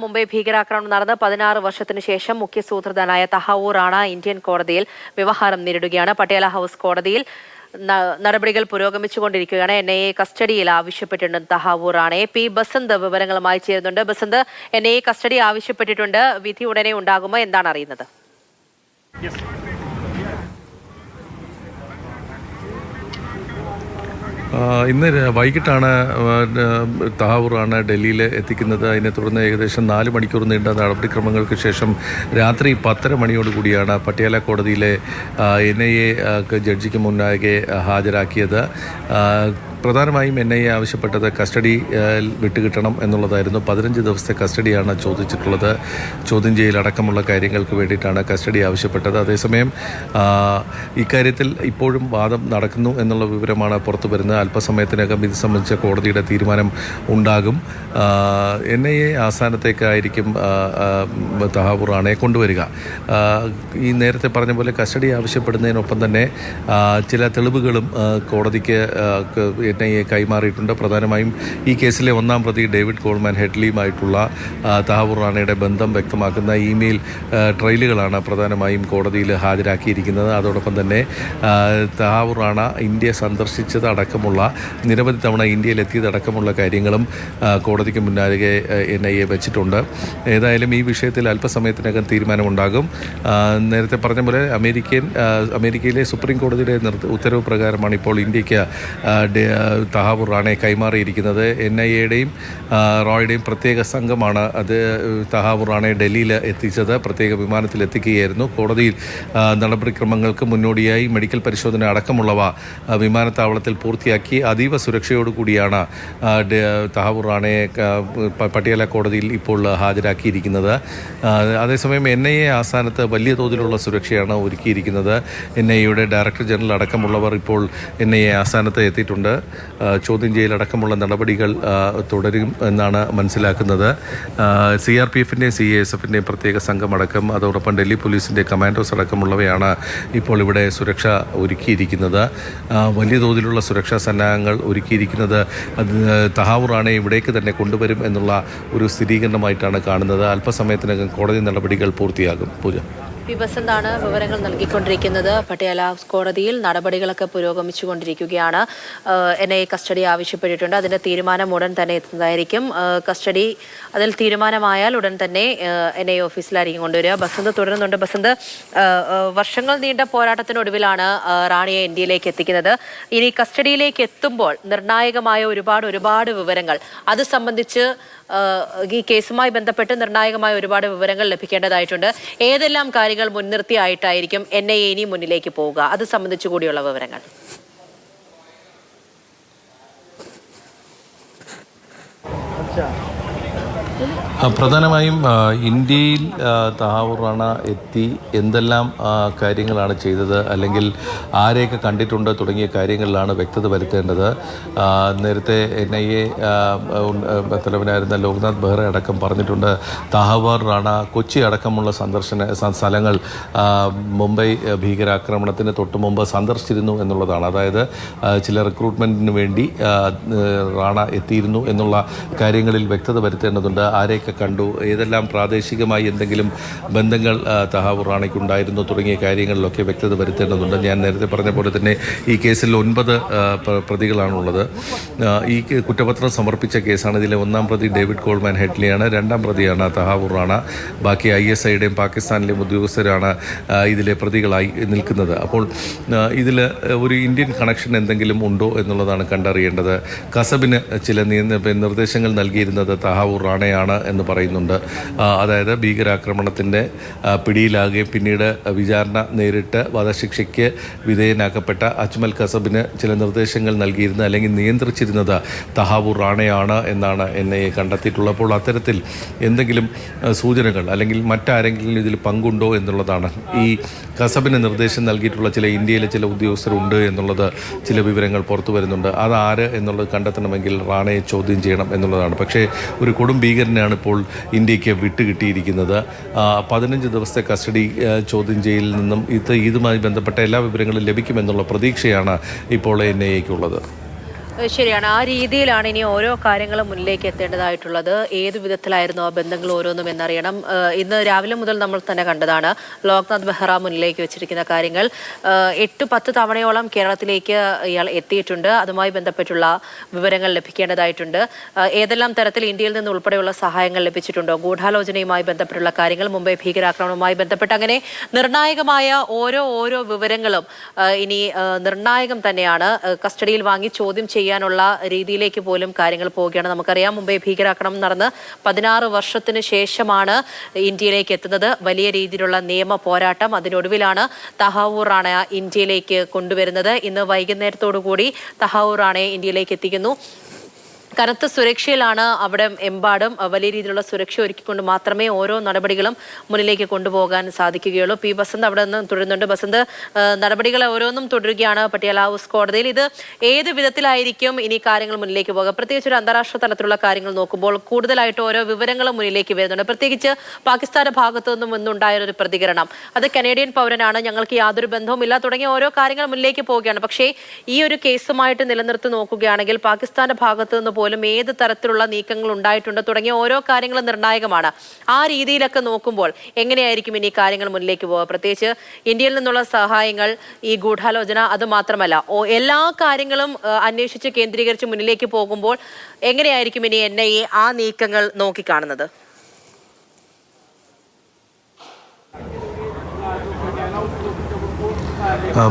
മുംബൈ ഭീകരാക്രമണം നടന്ന് 16 വർഷത്തിനു ശേഷം മുഖ്യ സൂത്രധാരനായ തഹാവൂർ റാണ ഇന്ത്യൻ കോടതിയിൽ വ്യവഹാരം നേരിടുകയാണ്. പട്യാല ഹൌസ് കോടതിയിൽ നടപടികൾ പുരോഗമിച്ചുകൊണ്ടിരിക്കുകയാണ്. NIA കസ്റ്റഡിയിൽ ആവശ്യപ്പെട്ടിട്ടുണ്ട് തഹാവൂർ റാണയെ. പി ബസന്ത് വിവരങ്ങളുമായി ചേരുന്നുണ്ട്. ബസന്ത്, NIA കസ്റ്റഡി ആവശ്യപ്പെട്ടിട്ടുണ്ട്. വിധി ഉടനെ ഉണ്ടാകുമോ? എന്താണ് അറിയുന്നത്? ഇന്ന് വൈകിട്ടാണ് തഹാവൂർ റാണ ഡൽഹിയിൽ എത്തിക്കുന്നത്. അതിനെ തുടർന്ന് ഏകദേശം 4 മണിക്കൂർ നീണ്ട നടപടിക്രമങ്ങൾക്ക് ശേഷം രാത്രി 10:30 മണിയോടുകൂടിയാണ് പട്യാല കോടതിയിലെ NIA ജഡ്ജിക്ക് മുന്നാകെ ഹാജരാക്കിയത്. പ്രധാനമായും NIA ആവശ്യപ്പെട്ടത് കസ്റ്റഡി വിട്ടുകിട്ടണം എന്നുള്ളതായിരുന്നു. 15 ദിവസത്തെ കസ്റ്റഡിയാണ് ചോദിച്ചിട്ടുള്ളത്. ചോദ്യം ചെയ്യലടക്കമുള്ള കാര്യങ്ങൾക്ക് വേണ്ടിയിട്ടാണ് കസ്റ്റഡി ആവശ്യപ്പെട്ടത്. അതേസമയം ഇക്കാര്യത്തിൽ ഇപ്പോഴും വാദം നടക്കുന്നു എന്നുള്ള വിവരമാണ് പുറത്തു വരുന്നത്. അല്പസമയത്തിനകം ഇത് സംബന്ധിച്ച കോടതിയുടെ തീരുമാനം ഉണ്ടാകും. NIA ആസ്ഥാനത്തേക്കായിരിക്കും തഹാവൂർ റാണയെ കൊണ്ടുവരിക. ഈ നേരത്തെ പറഞ്ഞ പോലെ കസ്റ്റഡി ആവശ്യപ്പെടുന്നതിനൊപ്പം തന്നെ ചില തെളിവുകളും കോടതിക്ക് NIA കൈമാറിയിട്ടുണ്ട്. പ്രധാനമായും ഈ കേസിലെ 1-ാം പ്രതി ഡേവിഡ് കോൾമാൻ ഹെഡ്ലിയുമായിട്ടുള്ള തഹാവൂർ റാണയുടെ ബന്ധം വ്യക്തമാക്കുന്ന ഇമെയിൽ ട്രെയിലുകളാണ് പ്രധാനമായും കോടതിയിൽ ഹാജരാക്കിയിരിക്കുന്നത്. അതോടൊപ്പം തന്നെ തഹാവൂർ റാണ ഇന്ത്യ സന്ദർശിച്ചത് അടക്കമുള്ള നിരവധി തവണ ഇന്ത്യയിലെത്തിയതടക്കമുള്ള കാര്യങ്ങളും കോടതിക്ക് മുന്നാകെ NIA വെച്ചിട്ടുണ്ട്. ഏതായാലും ഈ വിഷയത്തിൽ അല്പസമയത്തിനകം തീരുമാനമുണ്ടാകും. നേരത്തെ പറഞ്ഞ പോലെ അമേരിക്കയിലെ സുപ്രീം കോടതിയുടെ ഉത്തരവ് പ്രകാരമാണ് ഇപ്പോൾ ഇന്ത്യക്ക് തഹാവൂർ റാണയെ കൈമാറിയിരിക്കുന്നത്. NIAയുടെയും റോയുടെയും പ്രത്യേക സംഘമാണ് അത് തഹാവൂർ റാണയെ ഡൽഹിയിൽ എത്തിച്ചത്. പ്രത്യേക വിമാനത്തിൽ എത്തിക്കുകയായിരുന്നു. കോടതിയിൽ നടപടിക്രമങ്ങൾക്ക് മുന്നോടിയായി മെഡിക്കൽ പരിശോധന അടക്കമുള്ളവ വിമാനത്താവളത്തിൽ പൂർത്തിയാക്കി അതീവ സുരക്ഷയോടുകൂടിയാണ് തഹാവൂർ റാണയെ പട്യാല കോടതിയിൽ ഇപ്പോൾ ഹാജരാക്കിയിരിക്കുന്നത്. അതേസമയം NIA ആസ്ഥാനത്ത് വലിയ തോതിലുള്ള സുരക്ഷയാണ് ഒരുക്കിയിരിക്കുന്നത്. NIAയുടെ ഡയറക്ടർ ജനറൽ അടക്കമുള്ളവർ ഇപ്പോൾ NIA ആസ്ഥാനത്ത് എത്തിയിട്ടുണ്ട്. ചോദ്യം ചെയ്യലടക്കമുള്ള നടപടികൾ തുടരും എന്നാണ് മനസ്സിലാക്കുന്നത്. CRPFൻ്റെയും CASFൻ്റെയും പ്രത്യേക സംഘമടക്കം അതോടൊപ്പം ഡൽഹി പോലീസിൻ്റെ കമാൻഡോസ് അടക്കമുള്ളവയാണ് ഇപ്പോൾ ഇവിടെ സുരക്ഷ ഒരുക്കിയിരിക്കുന്നത്. വലിയ തോതിലുള്ള സുരക്ഷാ സന്നാഹങ്ങൾ ഒരുക്കിയിരിക്കുന്നത് തഹാവൂർ റാണയെ ഇവിടേക്ക് തന്നെ കൊണ്ടുവരും എന്നുള്ള ഒരു സ്ഥിരീകരണമായിട്ടാണ് കാണുന്നത്. അല്പസമയത്തിനകം കോടതി നടപടികൾ പൂർത്തിയാകും. പൂജ. പി ബസന്താണ് വിവരങ്ങൾ നൽകിക്കൊണ്ടിരിക്കുന്നത്. പട്യാല കോടതിയിൽ നടപടികളൊക്കെ പുരോഗമിച്ചുകൊണ്ടിരിക്കുകയാണ്. NIA കസ്റ്റഡി ആവശ്യപ്പെട്ടിട്ടുണ്ട്. അതിൻ്റെ തീരുമാനം ഉടൻ തന്നെ എത്തുന്നതായിരിക്കും. കസ്റ്റഡി അതിൽ തീരുമാനമായാൽ ഉടൻ തന്നെ NIA ഓഫീസിലായിരിക്കും കൊണ്ടുവരിക. ബസന്ത് തുടരുന്നുണ്ട്. ബസന്ത്, വർഷങ്ങൾ നീണ്ട പോരാട്ടത്തിനൊടുവിലാണ് റാണിയെ ഇന്ത്യയിലേക്ക് എത്തിക്കുന്നത്. ഇനി കസ്റ്റഡിയിലേക്ക് എത്തുമ്പോൾ നിർണായകമായ ഒരുപാട് വിവരങ്ങൾ അത് സംബന്ധിച്ച് ഈ കേസുമായി ബന്ധപ്പെട്ട് നിർണായകമായ ഒരുപാട് വിവരങ്ങൾ ലഭിക്കേണ്ടതായിട്ടുണ്ട്. ഏതെല്ലാം കാര്യങ്ങൾ മുൻനിർത്തിയായിട്ടായിരിക്കും NIA ഇനി മുന്നിലേക്ക് പോവുക? അത് സംബന്ധിച്ചു കൂടിയുള്ള വിവരങ്ങൾ. പ്രധാനമായും ഇന്ത്യയിൽ തഹാവൂർ റാണ എത്തി എന്തെല്ലാം കാര്യങ്ങളാണ് ചെയ്തത്, അല്ലെങ്കിൽ ആരെയൊക്കെ കണ്ടിട്ടുണ്ട് തുടങ്ങിയ കാര്യങ്ങളിലാണ് വ്യക്തത വരുത്തേണ്ടത്. നേരത്തെ NIA തലവനായിരുന്ന ലോക്നാഥ് ബെഹ്റ അടക്കം പറഞ്ഞിട്ടുണ്ട് തഹാവൂർ റാണ കൊച്ചി അടക്കമുള്ള സ്ഥലങ്ങൾ മുംബൈ ഭീകരാക്രമണത്തിന് തൊട്ട് മുമ്പ് സന്ദർശിച്ചിരുന്നു എന്നുള്ളതാണ്. അതായത് ചില റിക്രൂട്ട്മെൻറ്റിന് വേണ്ടി റാണ എത്തിയിരുന്നു എന്നുള്ള കാര്യങ്ങളിൽ വ്യക്തത വരുത്തേണ്ടതുണ്ട്. ആരെയൊക്കെ കണ്ടു, ഏതെല്ലാം പ്രാദേശികമായി എന്തെങ്കിലും ബന്ധങ്ങൾ തഹാവൂർ റാണയ്ക്കുണ്ടായിരുന്നു തുടങ്ങിയ കാര്യങ്ങളിലൊക്കെ വ്യക്തത വരുത്തേണ്ടതുണ്ട്. ഞാൻ നേരത്തെ പറഞ്ഞ പോലെ തന്നെ ഈ കേസിൽ 9 പ്രതികളാണുള്ളത്. ഈ കുറ്റപത്രം സമർപ്പിച്ച കേസാണ്. ഇതിലെ 1-ാം പ്രതി ഡേവിഡ് കോൾമാൻ ഹെഡ്ലിയാണ്. 2-ാം പ്രതിയാണ് തഹാവൂർ റാണ. ബാക്കി ISIയുടെയും പാകിസ്ഥാനിലെയും ഉദ്യോഗസ്ഥരാണ് ഇതിലെ പ്രതികളായി നിൽക്കുന്നത്. അപ്പോൾ ഇതിൽ ഒരു ഇന്ത്യൻ കണക്ഷൻ എന്തെങ്കിലും ഉണ്ടോ എന്നുള്ളതാണ് കണ്ടറിയേണ്ടത്. കസബിന് ചില നിർദ്ദേശങ്ങൾ നൽകിയിരുന്നത് തഹാവൂർ റാണയാണ് എന്ന് പറയുന്നുണ്ട്. അതായത് ഭീകരാക്രമണത്തിൻ്റെ പിടിയിലാകുകയും പിന്നീട് വിചാരണ നേരിട്ട് വധശിക്ഷയ്ക്ക് വിധേയനാക്കപ്പെട്ട അജ്മൽ കസബിന് ചില നിർദ്ദേശങ്ങൾ നൽകിയിരുന്ന അല്ലെങ്കിൽ നിയന്ത്രിച്ചിരുന്നത് തഹാവൂർ റാണയാണ് എന്നാണ് NIA കണ്ടെത്തിയിട്ടുള്ളത്. അപ്പോൾ അത്തരത്തിൽ എന്തെങ്കിലും സൂചനകൾ അല്ലെങ്കിൽ മറ്റാരെങ്കിലും ഇതിൽ പങ്കുണ്ടോ എന്നുള്ളതാണ്. ഈ കസബിന് നിർദ്ദേശം നൽകിയിട്ടുള്ള ചില ഇന്ത്യയിലെ ചില ഉദ്യോഗസ്ഥരുണ്ട് എന്നുള്ളത് ചില വിവരങ്ങൾ പുറത്തു വരുന്നുണ്ട്. അതാര് എന്നുള്ളത് കണ്ടെത്തണമെങ്കിൽ റാണയെ ചോദ്യം ചെയ്യണം എന്നുള്ളതാണ്. പക്ഷേ ഒരു കൊടും ഭീകരനാണ് ഇപ്പോൾ ഇന്ത്യക്ക് വിട്ടുകിട്ടിയിരിക്കുന്നത്. 15 ദിവസത്തെ കസ്റ്റഡി ചോദ്യം ചെയ്യലിൽ നിന്നും ഇതുമായി ബന്ധപ്പെട്ട എല്ലാ വിവരങ്ങളും ലഭിക്കുമെന്നുള്ള പ്രതീക്ഷയാണ് ഇപ്പോൾ NIAക്കുള്ളത്. ശരിയാണ്. ആ രീതിയിലാണ് ഇനി ഓരോ കാര്യങ്ങളും മുന്നിലേക്ക് എത്തേണ്ടതായിട്ടുള്ളത്. ഏത് വിധത്തിലായിരുന്നു ആ ബന്ധങ്ങൾ ഓരോന്നും എന്നറിയണം. ഇന്ന് രാവിലെ മുതൽ നമ്മൾ തന്നെ കണ്ടതാണ് ലോക്നാഥ് ബെഹ്റ മുന്നിലേക്ക് വെച്ചിരിക്കുന്ന കാര്യങ്ങൾ. 8-10 തവണയോളം കേരളത്തിലേക്ക് ഇയാൾ എത്തിയിട്ടുണ്ട്. അതുമായി ബന്ധപ്പെട്ടുള്ള വിവരങ്ങൾ ലഭിക്കേണ്ടതായിട്ടുണ്ട്. ഏതെല്ലാം തരത്തിൽ ഇന്ത്യയിൽ നിന്ന് ഉൾപ്പെടെയുള്ള സഹായങ്ങൾ ലഭിച്ചിട്ടുണ്ടോ, ഗൂഢാലോചനയുമായി ബന്ധപ്പെട്ടുള്ള കാര്യങ്ങൾ, മുംബൈ ഭീകരാക്രമണവുമായി ബന്ധപ്പെട്ട് അങ്ങനെ നിർണായകമായ ഓരോ വിവരങ്ങളും ഇനി നിർണായകം തന്നെയാണ്. കസ്റ്റഡിയിൽ വാങ്ങി ചോദ്യം ചെയ്യാനുള്ള രീതിയിലേക്ക് പോലും കാര്യങ്ങൾ പോവുകയാണ്. നമുക്കറിയാം, മുംബൈ ഭീകരാക്രമണം നടന്ന് 16 വർഷത്തിന് ശേഷമാണ് ഇന്ത്യയിലേക്ക് എത്തുന്നത്. വലിയ രീതിയിലുള്ള നിയമ പോരാട്ടം, അതിനൊടുവിലാണ് തഹാവൂർ റാണയെ ഇന്ത്യയിലേക്ക് കൊണ്ടുവരുന്നത്. ഇന്ന് വൈകുന്നേരത്തോടു കൂടി തഹാവൂർ റാണയെ ഇന്ത്യയിലേക്ക് എത്തിക്കുന്നു. കനത്ത സുരക്ഷയിലാണ് അവിടെ എമ്പാടും. വലിയ രീതിയിലുള്ള സുരക്ഷ ഒരുക്കിക്കൊണ്ട് മാത്രമേ ഓരോ നടപടികളും മുന്നിലേക്ക് കൊണ്ടുപോകാൻ സാധിക്കുകയുള്ളൂ. പി ബസന്ത് അവിടെ നിന്ന് തുടരുന്നുണ്ട്. ബസന്ത്, നടപടികൾ ഓരോന്നും തുടരുകയാണ് പട്ടിയാല ഹൗസ് കോടതിയിൽ. ഇത് ഏത് വിധത്തിലായിരിക്കും ഇനി കാര്യങ്ങൾ മുന്നിലേക്ക് പോകുക? പ്രത്യേകിച്ച് ഒരു അന്താരാഷ്ട്ര തലത്തിലുള്ള കാര്യങ്ങൾ നോക്കുമ്പോൾ കൂടുതലായിട്ട് ഓരോ വിവരങ്ങളും മുന്നിലേക്ക് വരുന്നുണ്ട്. പ്രത്യേകിച്ച് പാകിസ്ഥാന്റെ ഭാഗത്തു നിന്നും ഇന്നുണ്ടായ ഒരു പ്രതികരണം, അത് കനേഡിയൻ പൗരനാണ്, ഞങ്ങൾക്ക് യാതൊരു ബന്ധവുമില്ല തുടങ്ങിയ ഓരോ കാര്യങ്ങൾ മുന്നിലേക്ക് പോവുകയാണ്. പക്ഷേ ഈ ഒരു കേസുമായിട്ട് നിലനിർത്തി നോക്കുകയാണെങ്കിൽ പാകിസ്ഥാന്റെ ഭാഗത്തു നിന്ന് പോലും ഏത് തരത്തിലുള്ള നീക്കങ്ങൾ ഉണ്ടായിട്ടുണ്ട് തുടങ്ങിയ ഓരോ കാര്യങ്ങളും നിർണായകമാണ്. ആ രീതിയിലൊക്കെ നോക്കുമ്പോൾ എങ്ങനെയായിരിക്കും ഇനി കാര്യങ്ങൾ മുന്നിലേക്ക് പോകുക? പ്രത്യേകിച്ച് ഇന്ത്യയിൽ നിന്നുള്ള സഹായങ്ങൾ, ഈ ഗൂഢാലോചന, അത് മാത്രമല്ല എല്ലാ കാര്യങ്ങളും അന്വേഷിച്ച് കേന്ദ്രീകരിച്ച് മുന്നിലേക്ക് പോകുമ്പോൾ എങ്ങനെയായിരിക്കും ഇനി NIA ആ നീക്കങ്ങൾ നോക്കിക്കാണുന്നത്?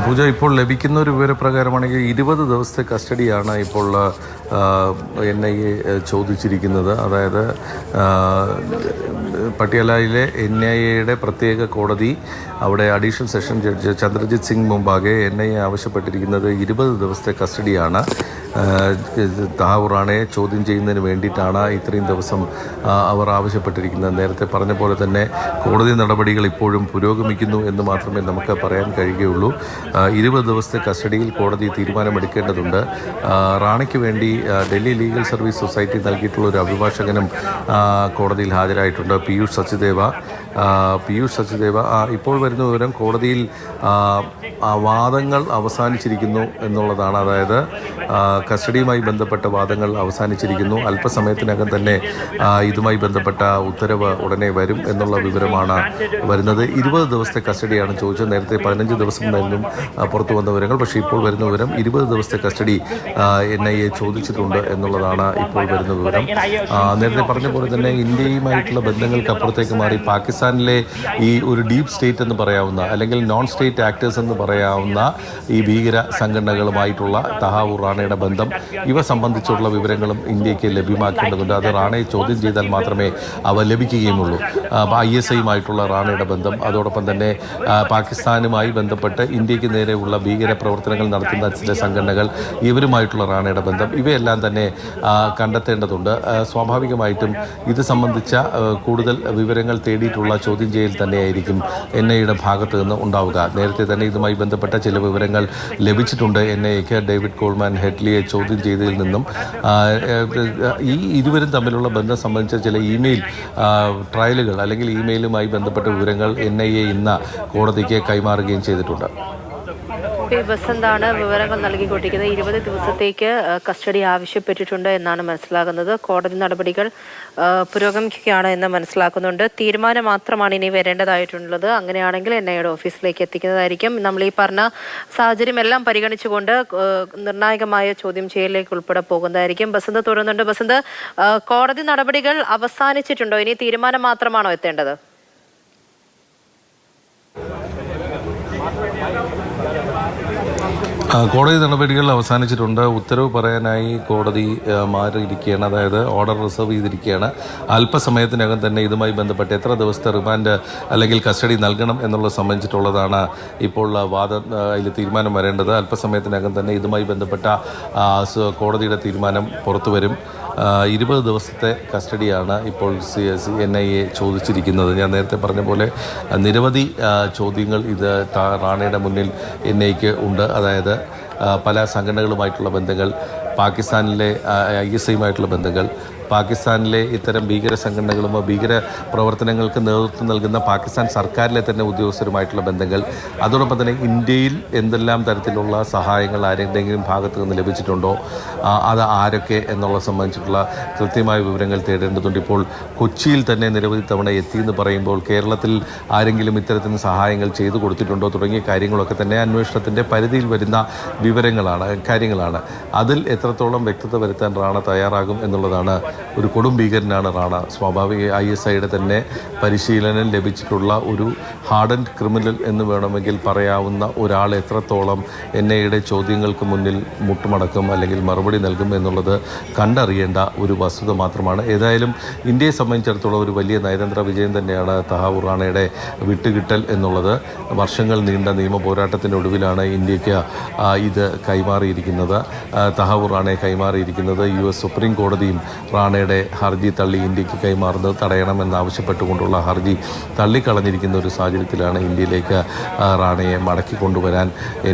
പൂജ, ഇപ്പോൾ ലഭിക്കുന്ന ഒരു വിവരപ്രകാരമാണെങ്കിൽ 20 ദിവസത്തെ കസ്റ്റഡിയാണ് ഇപ്പോൾ NIA ചോദിച്ചിരിക്കുന്നത്. അതായത് പട്യാലയിലെ NIAയുടെ പ്രത്യേക കോടതി, അവിടെ additional session judge Chandrajit Singh മുമ്പാകെ NIA ആവശ്യപ്പെട്ടിരിക്കുന്നത് 20 ദിവസത്തെ കസ്റ്റഡിയാണ്. തഹാവൂർ റാണയെ ചോദ്യം ചെയ്യുന്നതിന് വേണ്ടിയിട്ടാണ് ഇത്രയും ദിവസം അവർ ആവശ്യപ്പെട്ടിരിക്കുന്നത്. നേരത്തെ പറഞ്ഞ പോലെ തന്നെ കോടതി നടപടികൾ ഇപ്പോഴും പുരോഗമിക്കുന്നു എന്ന് മാത്രമേ നമുക്ക് പറയാൻ കഴിയുകയുള്ളൂ. 20 ദിവസത്തെ കസ്റ്റഡിയിൽ കോടതി തീരുമാനമെടുക്കേണ്ടതുണ്ട്. റാണയ്ക്ക് വേണ്ടി ഡൽഹി ലീഗൽ സർവീസ് സൊസൈറ്റി നൽകിയിട്ടുള്ള ഒരു അഭിഭാഷകനും കോടതിയിൽ ഹാജരായിട്ടുണ്ട്, പീയൂഷ് സച്ദേവ. ഇപ്പോൾ വരുന്ന വിവരം കോടതിയിൽ വാദങ്ങൾ അവസാനിച്ചിരിക്കുന്നു എന്നുള്ളതാണ്. അതായത് കസ്റ്റഡിയുമായി ബന്ധപ്പെട്ട വാദങ്ങൾ അവസാനിച്ചിരിക്കുന്നു. അല്പസമയത്തിനകം തന്നെ ഇതുമായി ബന്ധപ്പെട്ട ഉത്തരവ് ഉടനെ വരും എന്നുള്ള വിവരമാണ് വരുന്നത്. 20 ദിവസത്തെ കസ്റ്റഡിയാണ് ചോദിച്ചത്. നേരത്തെ 15 ദിവസം എന്നായിരുന്നു പുറത്തു വന്ന വിവരങ്ങൾ. പക്ഷേ ഇപ്പോൾ വരുന്ന വിവരം 20 ദിവസത്തെ കസ്റ്റഡി NIA ചോദിച്ചിട്ടുണ്ട് എന്നുള്ളതാണ് ഇപ്പോൾ വരുന്ന വിവരം. നേരത്തെ പറഞ്ഞ പോലെ തന്നെ ഇന്ത്യയുമായിട്ടുള്ള ബന്ധങ്ങൾക്ക് അപ്പുറത്തേക്ക് മാറി പാകിസ്ഥാനിലെ ഈ ഒരു ഡീപ് സ്റ്റേറ്റ് എന്ന് പറയാവുന്ന, അല്ലെങ്കിൽ നോൺ സ്റ്റേറ്റ് ആക്ടേഴ്സ് എന്ന് പറയാവുന്ന ഈ ഭീകര സംഘടനകളുമായിട്ടുള്ള തഹാവൂർ റാണയുടെ ബന്ധം, ഇവ സംബന്ധിച്ചുള്ള വിവരങ്ങളും ഇന്ത്യക്ക് ലഭ്യമാക്കേണ്ടതുണ്ട്. അത് റാണയെ ചോദ്യം ചെയ്താൽ മാത്രമേ അവ ലഭിക്കുകയുമുള്ളൂ. ISIയുമായിട്ടുള്ള റാണയുടെ ബന്ധം, അതോടൊപ്പം തന്നെ പാകിസ്ഥാനുമായി ബന്ധപ്പെട്ട് ഇന്ത്യക്ക് നേരെയുള്ള ഭീകര പ്രവർത്തനങ്ങൾ നടത്തുന്ന ചില സംഘടനകൾ, ഇവരുമായിട്ടുള്ള റാണയുടെ ബന്ധം, ഇവയെല്ലാം തന്നെ കണ്ടെത്തേണ്ടതുണ്ട്. സ്വാഭാവികമായിട്ടും ഇത് സംബന്ധിച്ച കൂടുതൽ വിവരങ്ങൾ തേടിയിട്ടുള്ള ചോദ്യം ചെയ്യൽ തന്നെയായിരിക്കും NIAയുടെ ഭാഗത്ത് നിന്ന് ഉണ്ടാവുക. നേരത്തെ തന്നെ ഇതുമായി ബന്ധപ്പെട്ട ചില വിവരങ്ങൾ ലഭിച്ചിട്ടുണ്ട് NIAക്ക്. ഡേവിഡ് കോൾമാൻ ഹെഡ്ലിയെ ചോദ്യം ചെയ്തതിൽ നിന്നും ഈ ഇരുവരും തമ്മിലുള്ള ബന്ധം സംബന്ധിച്ച ചില ഇമെയിൽ ട്രയലുകൾ, അല്ലെങ്കിൽ ഇമെയിലുമായി ബന്ധപ്പെട്ട വിവരങ്ങൾ NIA ഇന്ന് കോടതിക്ക് കൈമാറുകയും ചെയ്തിട്ടുണ്ട്. പി ബസന്താണ് വിവരങ്ങൾ നൽകിക്കൊണ്ടിരിക്കുന്നത്. 20 ദിവസത്തേക്ക് കസ്റ്റഡി ആവശ്യപ്പെട്ടിട്ടുണ്ട് എന്നാണ് മനസ്സിലാകുന്നത്. കോടതി നടപടികൾ പുരോഗമിക്കുകയാണ് എന്ന് മനസ്സിലാക്കുന്നുണ്ട്. തീരുമാനം മാത്രമാണ് ഇനി വരേണ്ടതായിട്ടുള്ളത്. അങ്ങനെയാണെങ്കിൽ NIAയുടെ ഓഫീസിലേക്ക് എത്തിക്കുന്നതായിരിക്കും. നമ്മൾ ഈ പറഞ്ഞ സാഹചര്യം എല്ലാം പരിഗണിച്ചുകൊണ്ട് നിർണായകമായ ചോദ്യം ചെയ്യലിലേക്ക് ഉൾപ്പെടെ പോകുന്നതായിരിക്കും. ബസന്ത് തുടരുന്നുണ്ട്. ബസന്ത്, കോടതി നടപടികൾ അവസാനിച്ചിട്ടുണ്ടോ? ഇനി തീരുമാനം മാത്രമാണോ എത്തേണ്ടത്? കോടതി നടപടികൾ അവസാനിച്ചിട്ടുണ്ട്. ഉത്തരവ് പറയാനായി കോടതി മാറിയിരിക്കുകയാണ്. അതായത് ഓർഡർ റിസർവ് ചെയ്തിരിക്കുകയാണ്. അല്പസമയത്തിനകം തന്നെ ഇതുമായി ബന്ധപ്പെട്ട് എത്ര ദിവസത്തെ റിമാൻഡ് അല്ലെങ്കിൽ കസ്റ്റഡി നൽകണം എന്നുള്ളത് സംബന്ധിച്ചിട്ടുള്ളതാണ് ഇപ്പോൾ അതിൽ തീരുമാനം വരേണ്ടത്. അല്പസമയത്തിനകം തന്നെ ഇതുമായി ബന്ധപ്പെട്ട കോടതിയുടെ തീരുമാനം പുറത്തു വരും. 20 ദിവസത്തെ കസ്റ്റഡിയാണ് ഇപ്പോൾ NIA ചോദിച്ചിരിക്കുന്നത്. ഞാൻ നേരത്തെ പറഞ്ഞ പോലെ നിരവധി ചോദ്യങ്ങൾ റാണയുടെ മുന്നിൽ NIAക്ക് ഉണ്ട്. അതായത് പല സംഘടനകളുമായിട്ടുള്ള ബന്ധങ്ങൾ, പാകിസ്ഥാനിലെ ISIയുമായിട്ടുള്ള ബന്ധങ്ങൾ, പാകിസ്ഥാനിലെ ഇത്തരം ഭീകര സംഘടനകളും ഭീകര പ്രവർത്തനങ്ങൾക്ക് നേതൃത്വം നൽകുന്ന പാകിസ്ഥാൻ സർക്കാരിലെ തന്നെ ഉദ്യോഗസ്ഥരുമായിട്ടുള്ള ബന്ധങ്ങൾ, അതോടൊപ്പം തന്നെ ഇന്ത്യയിൽ എന്തെല്ലാം തരത്തിലുള്ള സഹായങ്ങൾ ആരുടെയെങ്കിലും ഭാഗത്തു നിന്ന് ലഭിച്ചിട്ടുണ്ടോ, അത് ആരൊക്കെ എന്നുള്ളത് സംബന്ധിച്ചിട്ടുള്ള കൃത്യമായ വിവരങ്ങൾ തേടേണ്ടതുണ്ട്. ഇപ്പോൾ കൊച്ചിയിൽ തന്നെ നിരവധി തവണ എത്തിയെന്ന് പറയുമ്പോൾ കേരളത്തിൽ ആരെങ്കിലും ഇത്തരത്തിൽ സഹായങ്ങൾ ചെയ്തു കൊടുത്തിട്ടുണ്ടോ തുടങ്ങിയ കാര്യങ്ങളൊക്കെ തന്നെ അന്വേഷണത്തിൻ്റെ പരിധിയിൽ വരുന്ന കാര്യങ്ങളാണ്. അതിൽ എത്രത്തോളം വ്യക്തത വരുത്താൻ റാണ തയ്യാറാകും എന്നുള്ളതാണ്. ഒരു കൊടും ഭീകരനാണ് റാണ. സ്വാഭാവിക ISIയുടെ തന്നെ പരിശീലനം ലഭിച്ചിട്ടുള്ള ഒരു ഹാർഡൻഡ് ക്രിമിനൽ എന്ന് വേണമെങ്കിൽ പറയാവുന്ന ഒരാൾ എത്രത്തോളം NIAയുടെ ചോദ്യങ്ങൾക്ക് മുന്നിൽ മുട്ടുമടക്കും അല്ലെങ്കിൽ മറുപടി നൽകും എന്നുള്ളത് കണ്ടറിയേണ്ട ഒരു വസ്തുത മാത്രമാണ്. ഏതായാലും ഇന്ത്യയെ സംബന്ധിച്ചിടത്തോളം ഒരു വലിയ നയതന്ത്ര വിജയം തന്നെയാണ് തഹാവൂർ റാണയുടെ വിട്ടുകിട്ടൽ എന്നുള്ളത്. വർഷങ്ങൾ നീണ്ട നിയമ പോരാട്ടത്തിനൊടുവിലാണ് ഇന്ത്യക്ക് ഇത് കൈമാറിയിരിക്കുന്നത്. തഹാവൂർ റാണയെ കൈമാറിയിരിക്കുന്നത്. US സുപ്രീം കോടതിയും റാണയുടെ ഹർജി തള്ളി ഇന്ത്യക്ക് കൈമാറുന്നത് തടയണമെന്നാവശ്യപ്പെട്ടുകൊണ്ടുള്ള ഹർജി തള്ളിക്കളഞ്ഞിരിക്കുന്ന ഒരു സാഹചര്യത്തിലാണ് ഇന്ത്യയിലേക്ക് റാണയെ മടക്കി കൊണ്ടുവരാൻ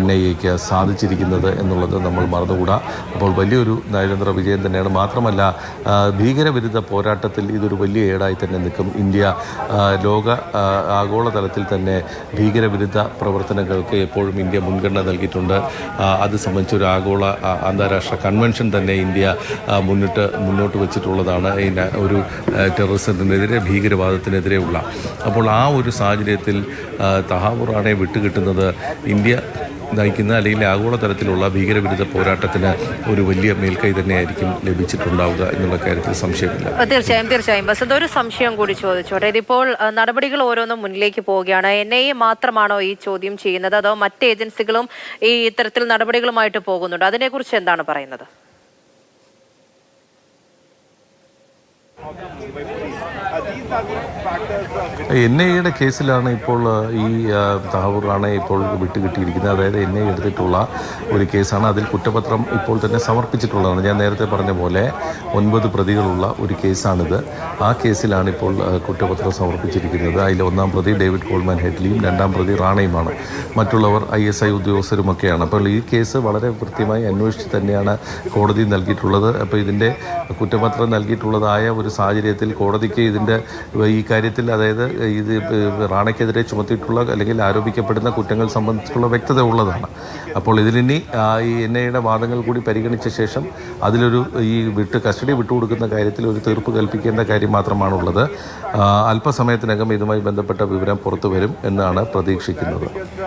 NIAക്ക് സാധിച്ചിരിക്കുന്നത് എന്നുള്ളത് നമ്മൾ മറന്നുകൂടാ. അപ്പോൾ വലിയൊരു നയതന്ത്ര വിജയം തന്നെയാണ്. മാത്രമല്ല, ഭീകരവിരുദ്ധ പോരാട്ടത്തിൽ ഇതൊരു വലിയ ഏടായി തന്നെ നിൽക്കും. ഇന്ത്യ ആഗോളതലത്തിൽ തന്നെ ഭീകരവിരുദ്ധ പ്രവർത്തനങ്ങൾക്ക് എപ്പോഴും ഇന്ത്യ മുൻഗണന നൽകിയിട്ടുണ്ട്. അത് സംബന്ധിച്ചൊരു അന്താരാഷ്ട്ര കൺവെൻഷൻ തന്നെ ഇന്ത്യ മുന്നോട്ട് വെച്ചിട്ടുള്ളതാണ്. ഒരു ടെററിസത്തിനെതിരെ, ഭീകരവാദത്തിനെതിരെയുള്ള. അപ്പോൾ ആ ഒരു സാഹചര്യത്തിൽ തഹാവൂർ റാണയെ വിട്ടുകിട്ടുന്നത് ഇന്ത്യ നയിക്കുന്ന അല്ലെങ്കിൽ ആഗോളതലത്തിലുള്ള ഭീകരവിരുദ്ധ പോരാട്ടത്തിന് ഒരു വലിയ മേൽക്കൈ തന്നെയായിരിക്കും ലഭിച്ചിട്ടുണ്ടാവുക എന്നുള്ള കാര്യത്തിൽ സംശയമില്ല. തീർച്ചയായും ബസന്ത്, ഒരു സംശയം കൂടി ചോദിച്ചോട്ടെ. ഇതിപ്പോൾ നടപടികൾ ഓരോന്നും മുന്നിലേക്ക് പോവുകയാണ്. NIA മാത്രമാണോ ഈ ചോദ്യം ചെയ്യുന്നത്, അതോ മറ്റ് ഏജൻസികളും ഈ ഇത്തരത്തിൽ നടപടികളുമായിട്ട് പോകുന്നുണ്ട്? അതിനെക്കുറിച്ച് എന്താണ് പറയുന്നത്? NIAയുടെ കേസിലാണ് ഇപ്പോൾ ഈ തഹാവൂർ റാണയെ ഇപ്പോൾ വിട്ടുകിട്ടിയിരിക്കുന്നത്. അതായത് NIA എടുത്തിട്ടുള്ള ഒരു കേസാണ്. അതിൽ കുറ്റപത്രം ഇപ്പോൾ തന്നെ സമർപ്പിച്ചിട്ടുള്ളതാണ്. ഞാൻ നേരത്തെ പറഞ്ഞ പോലെ 9 പ്രതികളുള്ള ഒരു കേസാണിത്. ആ കേസിലാണ് ഇപ്പോൾ കുറ്റപത്രം സമർപ്പിച്ചിരിക്കുന്നത്. അതിൽ 1-ാം പ്രതി ഡേവിഡ് കോൾമാൻ ഹെഡ്ലിയും 2-ാം പ്രതി റാണയുമാണ്. മറ്റുള്ളവർ ISI ഉദ്യോഗസ്ഥരുമൊക്കെയാണ്. അപ്പോൾ ഈ കേസ് വളരെ കൃത്യമായി അന്വേഷിച്ച് തന്നെയാണ് കോടതി നൽകിയിട്ടുള്ളത്. അപ്പോൾ ഇതിൻ്റെ കുറ്റപത്രം നൽകിയിട്ടുള്ളതായ ഒരു സാഹചര്യത്തിൽ കോടതിക്ക് ഈ കാര്യത്തിൽ, അതായത് ഇത് റാണയ്ക്കെതിരെ ചുമത്തിയിട്ടുള്ള അല്ലെങ്കിൽ ആരോപിക്കപ്പെടുന്ന കുറ്റങ്ങൾ സംബന്ധിച്ചുള്ള വ്യക്തത ഉള്ളതാണ്. അപ്പോൾ ഇതിലിനി ഈ NIAയുടെ വാദങ്ങൾ കൂടി പരിഗണിച്ച ശേഷം ഈ കസ്റ്റഡി വിട്ടുകൊടുക്കുന്ന കാര്യത്തിൽ ഒരു തീർപ്പ് കൽപ്പിക്കേണ്ട കാര്യം മാത്രമാണുള്ളത്. അല്പസമയത്തിനകം ഇതുമായി ബന്ധപ്പെട്ട വിവരം പുറത്തു വരും എന്നാണ് പ്രതീക്ഷിക്കുന്നത്.